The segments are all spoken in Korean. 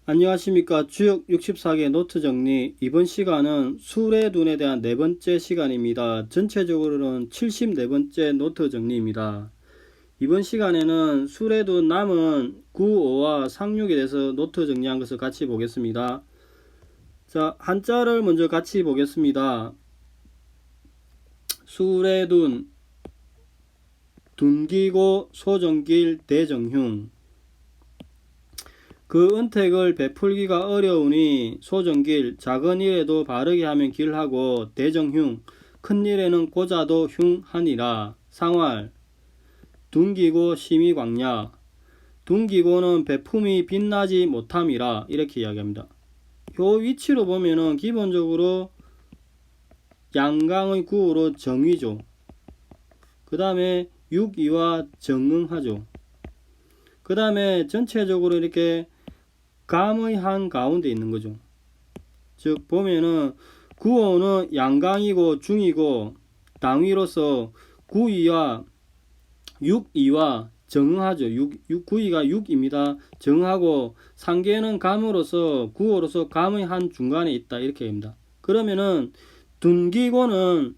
안녕하십니까. 주역 64개 노트 정리. 이번 시간은 수레둔에 대한 네 번째 시간입니다. 전체적으로는 74번째 노트 정리입니다. 이번 시간에는 수레둔 남은 9, 5와 상륙에 대해서 노트 정리한 것을 같이 보겠습니다. 자, 한자를 먼저 같이 보겠습니다. 수레둔, 둔기고, 소정길, 대정흉. 그 은택을 베풀기가 어려우니 소정길, 작은 일에도 바르게 하면 길하고 대정흉, 큰 일에는 고자도 흉하니라. 상활, 둔기고 심의광야. 둔기고는 베품이 빛나지 못함이라 이렇게 이야기합니다. 요 위치로 보면은 기본적으로 양강의 구어로 정의죠. 그 다음에 육이와 정응하죠. 그 다음에 전체적으로 이렇게 감의 한 가운데 있는 거죠. 즉 보면은 구어는 양강이고 중이고 당위로서 구이와 육이와 정하죠. 구이가 육입니다. 정하고 상계는 감으로서 구어로서 감의 한 중간에 있다 이렇게 합니다. 그러면은 둔기고는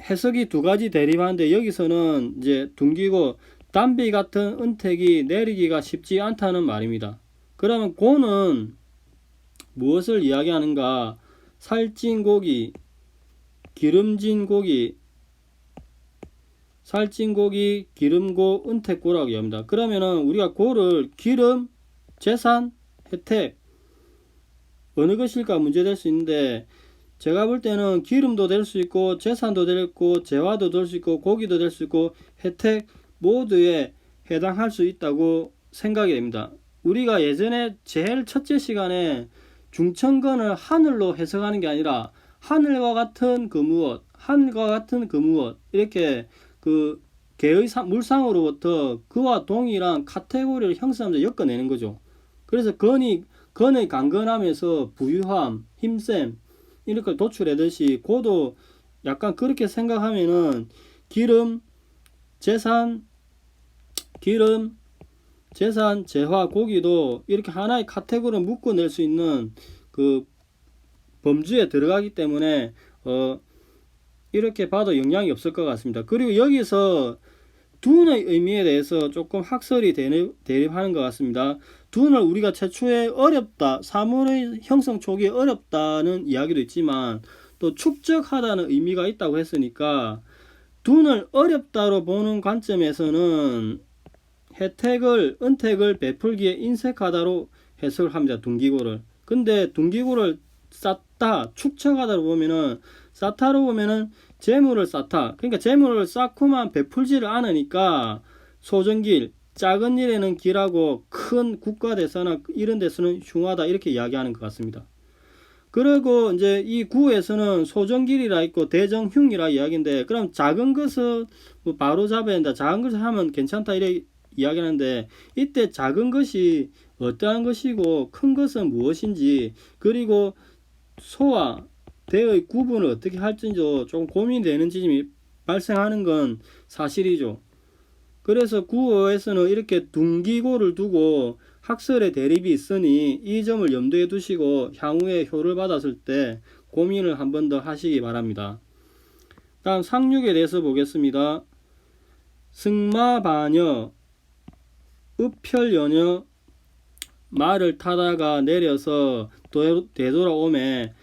해석이 두 가지 대립하는데 여기서는 이제 둔기고 담비 같은 은택이 내리기가 쉽지 않다는 말입니다. 그러면 고는 무엇을 이야기하는가? 살찐 고기, 기름진 고기, 살찐 고기, 기름고, 은택고라고 이야기합니다. 그러면은 우리가 고를 기름, 재산, 혜택 어느 것일까 문제될 수 있는데 제가 볼 때는 기름도 될 수 있고 재산도 될 수 있고 재화도 될 수 있고 고기도 될 수 있고 혜택 모두에 해당할 수 있다고 생각이 됩니다. 우리가 예전에 제일 첫째 시간에 중천근을 하늘로 해석하는 게 아니라 하늘과 같은 그 무엇, 하늘과 같은 그 무엇 이렇게 그 개의 물상으로부터 그와 동일한 카테고리를 형성하면서 엮어내는 거죠. 그래서 건의 강건함에서 부유함, 힘셈 이렇게 도출하듯이 고도 약간 그렇게 생각하면은 기름, 재산, 재화, 고기도 이렇게 하나의 카테고리로 묶어낼 수 있는 그 범주에 들어가기 때문에 이렇게 봐도 영향이 없을 것 같습니다. 그리고 여기서 둔의 의미에 대해서 조금 학설이 대립하는 것 같습니다. 둔을 우리가 최초에 어렵다, 사물의 형성 초기에 어렵다는 이야기도 있지만 또 축적하다는 의미가 있다고 했으니까 둔을 어렵다로 보는 관점에서는 은택을 베풀기에 인색하다로 해석을 합니다. 둔기고를. 근데 둔기고를 쌓다, 축적하다로 보면은 쌓다로 보면은 재물을 쌓다. 그러니까 재물을 쌓고만 베풀지를 않으니까 소정길, 작은 일에는 길하고 큰 국가대사나 이런 데서는 흉하다 이렇게 이야기하는 것 같습니다. 그리고 이제 이 구에서는 소정길이라 있고 대정흉이라 이야기인데 그럼 작은 것을 뭐 바로 잡아야 된다. 작은 것을 하면 괜찮다 이렇게 이야기하는데 이때 작은 것이 어떠한 것이고 큰 것은 무엇인지 그리고 소와 대의 구분을 어떻게 할지도 조금 고민되는 지점이 발생하는 건 사실이죠. 그래서 구어에서는 이렇게 둔기고를 두고 학설의 대립이 있으니 이 점을 염두에 두시고 향후에 효를 받았을 때 고민을 한 번 더 하시기 바랍니다. 다음 상륙에 대해서 보겠습니다. 승마바녀, 읍펼여녀, 말을 타다가 내려서 되돌아오매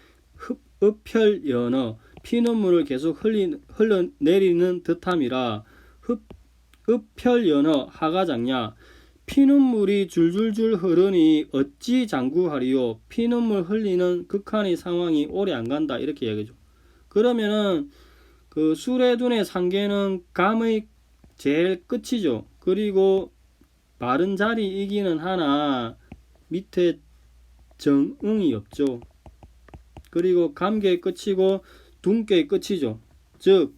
읍펼연어 피눈물을 계속 흘러내리는 듯함이라 읍펼연어 하가장냐 피눈물이 줄줄줄 흐르니 어찌 장구하리요 피눈물 흘리는 극한의 상황이 오래 안 간다 이렇게 얘기죠. 그러면은 그 수레둔의 상계는 감의 제일 끝이죠. 그리고 바른 자리이기는 하나 밑에 정응이 없죠. 그리고 감계의 끝이고 둔계의 끝이죠. 즉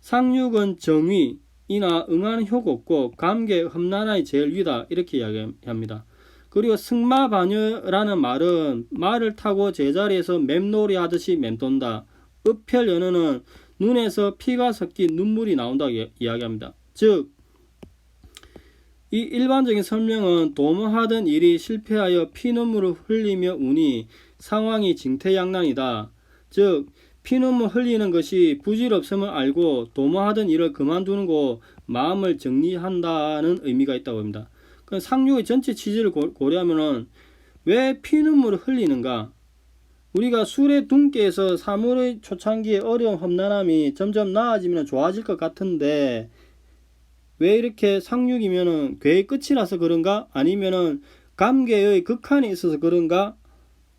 상륙은 정위이나 응하는 효가 없고 감계 험난함이 제일 위다 이렇게 이야기합니다. 그리고 승마반여라는 말은 말을 타고 제자리에서 맴놀이 하듯이 맴돈다. 읍펼연어는 눈에서 피가 섞인 눈물이 나온다고 이야기합니다. 즉 이 일반적인 설명은 도모하던 일이 실패하여 피눈물을 흘리며 우니 상황이 징태양난이다. 즉 피눈물 흘리는 것이 부질없음을 알고 도모하던 일을 그만두고 마음을 정리한다는 의미가 있다고 합니다. 상류의 전체 취지를 고려하면 왜 피눈물을 흘리는가? 우리가 술의 둔께에서 사물의 초창기의 어려움 험난함이 점점 나아지면 좋아질 것 같은데 왜 이렇게 상륙이면은 괴의 끝이라서 그런가? 아니면은 감개의 극한에 있어서 그런가?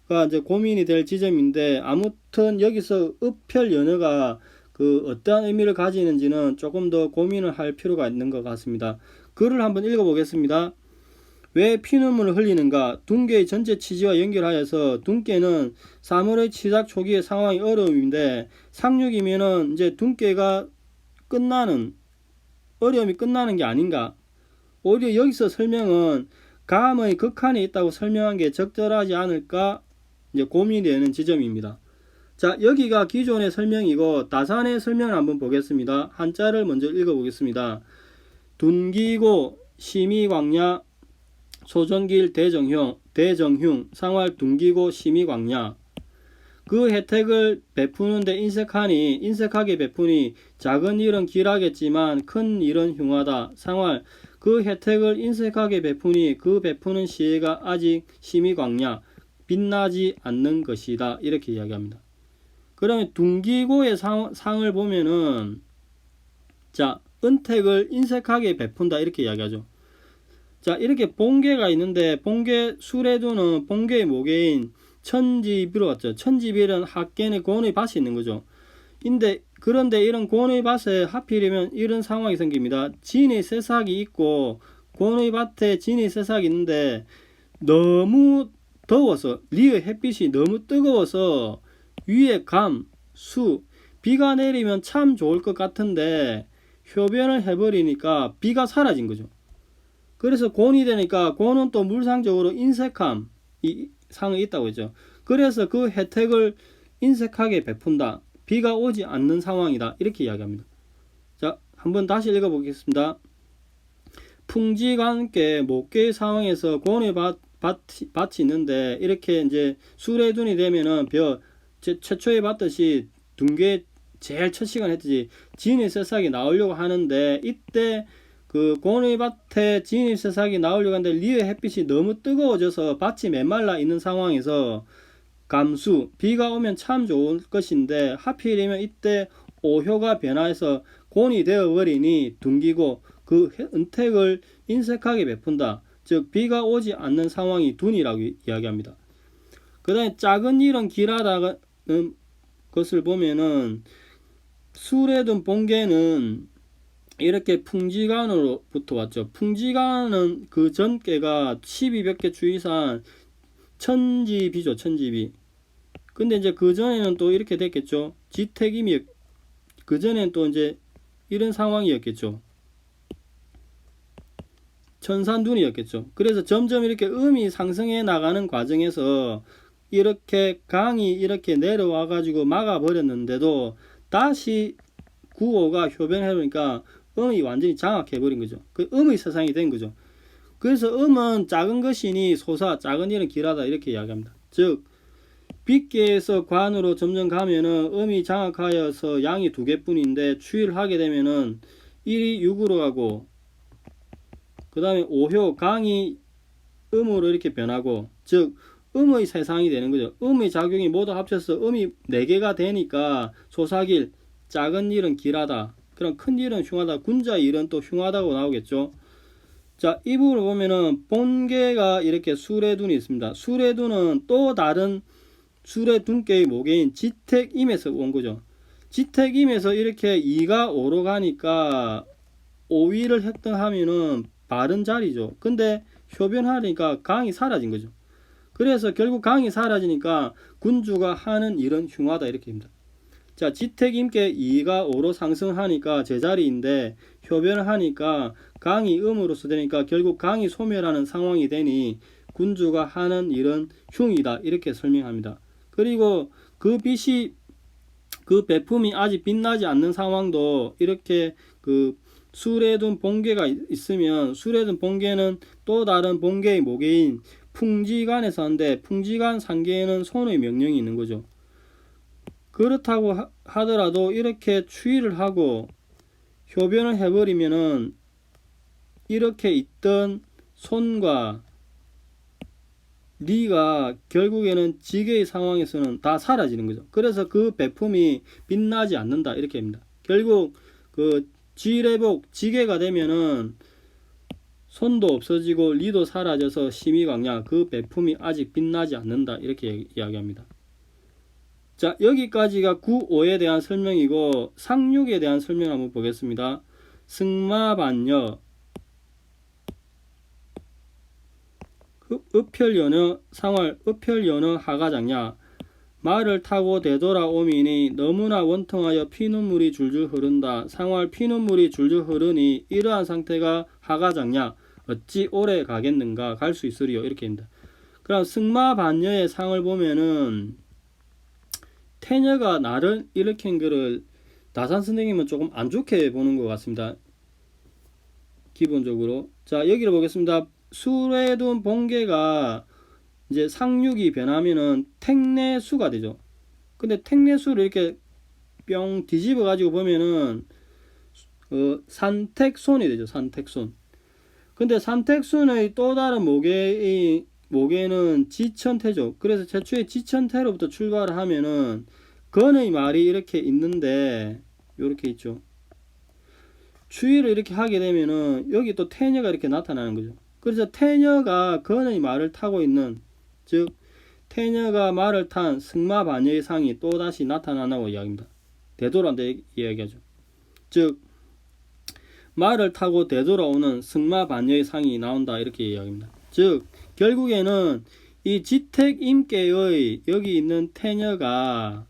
가 이제 고민이 될 지점인데, 아무튼 여기서 읍별 연어가 그 어떠한 의미를 가지는지는 조금 더 고민을 할 필요가 있는 것 같습니다. 글을 한번 읽어보겠습니다. 왜 피눈물을 흘리는가? 둔계의 전체 취지와 연결하여서 둔계는 사물의 시작 초기의 상황이 어려움인데 상륙이면은 이제 둔계가 끝나는 어려움이 끝나는 게 아닌가? 오히려 여기서 설명은 감의 극한에 있다고 설명한 게 적절하지 않을까 이제 고민이 되는 지점입니다. 자, 여기가 기존의 설명이고 다산의 설명을 한번 보겠습니다. 한자를 먼저 읽어보겠습니다. 둔기고 심의광야 소전길 대정흉 상활 둔기고 심의광야. 그 혜택을 베푸는데 인색하게 베푸니 작은 일은 길하겠지만 큰 일은 흉하다. 상활 그 혜택을 인색하게 베푸니 그 베푸는 시혜가 아직 심의광야 빛나지 않는 것이다. 이렇게 이야기합니다. 그러면 둔기고의 상을 보면은 자 은택을 인색하게 베푼다 이렇게 이야기하죠. 자 이렇게 본계가 있는데 본계 수레도는 본계의 모계인 천지비로 왔죠. 천지비는 학계의 권의 밭이 있는 거죠. 그런데 이런 권의 밭에 하필이면 이런 상황이 생깁니다. 진의 새싹이 있고 권의 밭에 진의 새싹이 있는데 너무 더워서 리의 햇빛이 너무 뜨거워서 위에 감, 수, 비가 내리면 참 좋을 것 같은데 효변을 해버리니까 비가 사라진 거죠. 그래서 곤이 되니까 곤은 또 물상적으로 인색함 이 상이 있다고 했죠. 그래서 그 혜택을 인색하게 베푼다. 비가 오지 않는 상황이다. 이렇게 이야기합니다. 자, 한번 다시 읽어보겠습니다. 풍지가 함께 목계의 상황에서 곤의 밭이 있는데 이렇게 이제 수레둔이 되면은 최초에 봤듯이 둔계 제일 첫 시간 했듯이 진의 새싹이 나오려고 하는데 이때 그 곤의 밭에 진의 새싹이 나오려고 하는데 리의 햇빛이 너무 뜨거워져서 밭이 메말라 있는 상황에서 감수 비가 오면 참 좋을 것인데 하필이면 이때 오효가 변화해서 곤이 되어버리니 둔기고 그 은택을 인색하게 베푼다. 즉 비가 오지 않는 상황이 둔이라고 이야기합니다. 그 다음에 작은 일은 길하다는 것을 보면은 수레둔 본계는 이렇게 풍지간으로부터 왔죠. 풍지간은 그 전께가 1200개 주의산 천지비죠. 천지비. 근데 이제 그 전에는 또 이렇게 됐겠죠. 지택임이 그 전에는 또 이제 이런 상황이었겠죠. 천산둔이었겠죠. 그래서 점점 이렇게 음이 상승해 나가는 과정에서 이렇게 강이 이렇게 내려와 가지고 막아 버렸는데도 다시 구호가 효변해 보니까 음이 완전히 장악해 버린 거죠. 그 음의 세상이 된 거죠. 그래서 음은 작은 것이니 소사 작은 일은 길하다 이렇게 이야기합니다. 즉 빗계에서 관으로 점점 가면은 음이 장악하여서 양이 두 개뿐인데 추위를 하게 되면은 1이 6으로 가고 그 다음에 오효 강이 음으로 이렇게 변하고 즉 음의 세상이 되는 거죠. 음의 작용이 모두 합쳐서 음이 4개가 되니까 소사길 작은 일은 길하다. 그럼 큰 일은 흉하다. 군자 일은 또 흉하다고 나오겠죠. 자, 이 부분을 보면은 본계가 이렇게 수레둔이 있습니다. 수레둔은 또 다른 수레둔계의 모계인 지택임에서 온 거죠. 지택임에서 이렇게 2가 5로 가니까 5위를 획득하면은 바른 자리죠. 근데 효변하니까 강이 사라진 거죠. 그래서 결국 강이 사라지니까 군주가 하는 일은 흉하다 이렇게 됩니다. 자, 지택임께 2가 5로 상승하니까 제자리인데 효변을 하니까 강이 음으로서 되니까 결국 강이 소멸하는 상황이 되니 군주가 하는 일은 흉이다 이렇게 설명합니다. 그리고 그 빛이 그 베품이 아직 빛나지 않는 상황도 이렇게 그 술에 둔 본계가 있으면 술에 둔 본계는 또 다른 본계의 모계인 풍지간에 사는데 풍지간 상계에는 손의 명령이 있는 거죠. 그렇다고 하더라도 이렇게 추위를 하고 효변을 해버리면은 이렇게 있던 손과 리가 결국에는 지게의 상황에서는 다 사라지는 거죠. 그래서 그 배품이 빛나지 않는다 이렇게 합니다. 결국 그 지례복 지게가 되면은 손도 없어지고 리도 사라져서 심의광야 그 배품이 아직 빛나지 않는다 이렇게 이야기합니다. 자, 여기까지가 구오에 대한 설명이고 상육에 대한 설명 한번 보겠습니다. 승마반여 읍혈연어 상월 읍혈연어 하가장야 말을 타고 되돌아오미니 너무나 원통하여 피눈물이 줄줄 흐른다. 상월 피눈물이 줄줄 흐르니 이러한 상태가 하가장야 어찌 오래 가겠는가 갈 수 있으리요 이렇게 합니다. 그럼 승마반여의 상을 보면은 태녀가 나를 일으킨 거를 다산 선생님은 조금 안 좋게 보는 것 같습니다. 기본적으로. 자, 여기를 보겠습니다. 술에 둔 본계가 이제 상육이 변하면은 택내수가 되죠. 근데 택내수를 이렇게 뿅 뒤집어 가지고 보면은 산택손이 되죠. 산택손. 근데 산택손의 또 다른 모계는 지천태죠. 그래서 최초의 지천태로부터 출발을 하면은 건의 말이 이렇게 있는데 이렇게 있죠. 추위를 이렇게 하게 되면은 여기 또 태녀가 이렇게 나타나는 거죠. 그래서 태녀가 건의 말을 타고 있는 즉 태녀가 말을 탄 승마반여의 상이 또다시 나타나고 이야기합니다. 되돌아온다 이야기하죠. 즉 말을 타고 되돌아오는 승마반여의 상이 나온다 이렇게 이야기합니다. 즉 결국에는 이 지택임계의 여기 있는 태녀가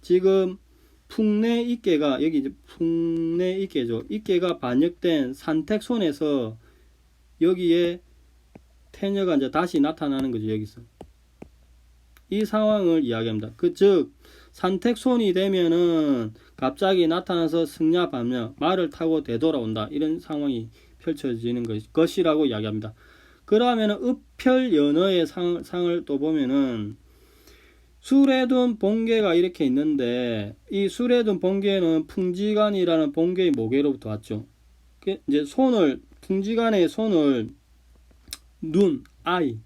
지금 풍내익계가 여기 이제 풍내익계죠. 익계가 반역된 산택손에서 여기에 태녀가 이제 다시 나타나는 거죠. 여기서 이 상황을 이야기합니다. 즉 산택손이 되면은 갑자기 나타나서 승야반여 말을 타고 되돌아온다 이런 상황이 펼쳐지는 것이라고 이야기합니다. 그러면은 읍혈연어의 상을 또 보면은 술에 둔 본계가 이렇게 있는데 이 술에 둔 본계는 풍지간이라는 본계의 모계로부터 왔죠. 이제 손을 풍지간의 손을 눈, 아이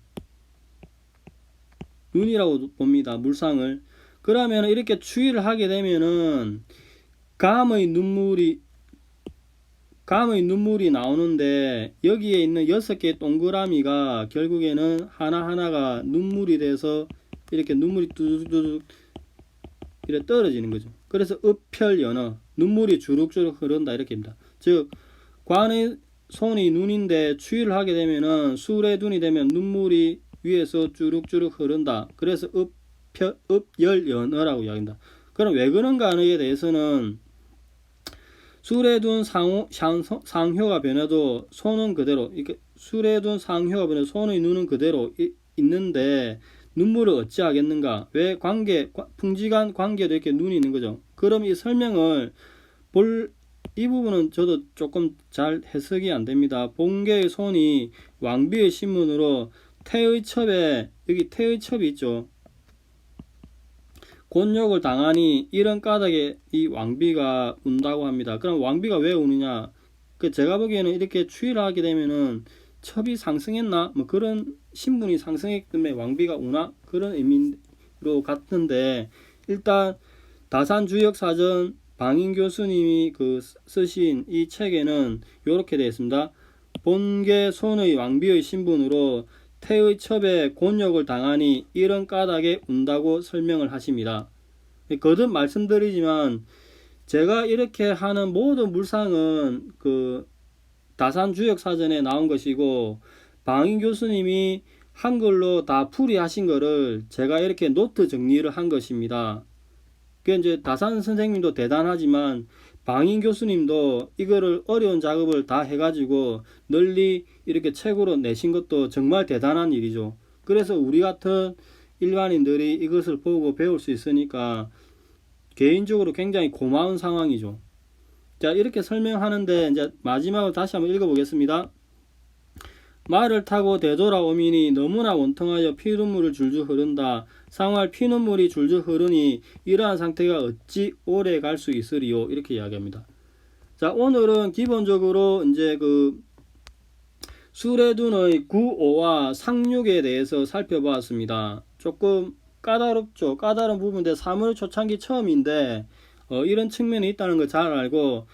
눈이라고 봅니다. 물상을. 그러면 이렇게 추위를 하게 되면은 감의 눈물이 나오는데 여기에 있는 6개의 동그라미가 결국에는 하나하나가 눈물이 돼서 이렇게 눈물이 뚜둑뚜둑 이렇게 떨어지는 거죠. 그래서 읍혈연어 눈물이 주룩주룩 흐른다 이렇게 합니다. 즉 관의 손이 눈인데 추위를 하게 되면은 술의 눈이 되면 눈물이 위에서 주룩주룩 흐른다. 그래서 읍열연어라고 이야기합니다. 그럼 왜 그런가에 대해서는 술에 둔 상효가 변해도 손은 그대로 이렇게 술에 둔 상효가 변해도 손의 눈은 그대로 있는데 눈물을 어찌하겠는가? 왜 풍지간 관계도 이렇게 눈이 있는 거죠. 그럼 이 설명을 이 부분은 저도 조금 잘 해석이 안 됩니다. 본계의 손이 왕비의 신문으로 태의 첩에 여기 태의 첩이 있죠. 곤욕을 당하니 이런 까닭에 이 왕비가 운다고 합니다. 그럼 왕비가 왜 우느냐? 제가 보기에는 이렇게 추위를 하게 되면은 첩이 상승했나? 뭐 그런 신분이 상승했기 때문에 왕비가 우나? 그런 의미로 같은데 일단 다산주역사전 방인 교수님이 쓰신 이 책에는 이렇게 되어 있습니다. 본계 손의 왕비의 신분으로 태의 첩에 곤욕을 당하니 이런 까닭에 운다고 설명을 하십니다. 거듭 말씀드리지만 제가 이렇게 하는 모든 물상은 다산주역사전에 나온 것이고 방인 교수님이 한글로 다 풀이하신 거를 제가 이렇게 노트 정리를 한 것입니다. 이제 다산 선생님도 대단하지만 방인 교수님도 이거를 어려운 작업을 다 해가지고 널리 이렇게 책으로 내신 것도 정말 대단한 일이죠. 그래서 우리 같은 일반인들이 이것을 보고 배울 수 있으니까 개인적으로 굉장히 고마운 상황이죠. 자, 이렇게 설명하는데 이제 마지막으로 다시 한번 읽어보겠습니다. 말을 타고 되돌아오미니 너무나 원통하여 피눈물을 줄줄 흐른다. 상활 피눈물이 줄줄 흐르니 이러한 상태가 어찌 오래 갈 수 있으리요. 이렇게 이야기합니다. 자, 오늘은 기본적으로 이제 그 수레둔의 구오와 상륙에 대해서 살펴보았습니다. 조금 까다롭죠. 까다로운 부분인데 사물 초창기 처음인데 이런 측면이 있다는 걸 잘 알고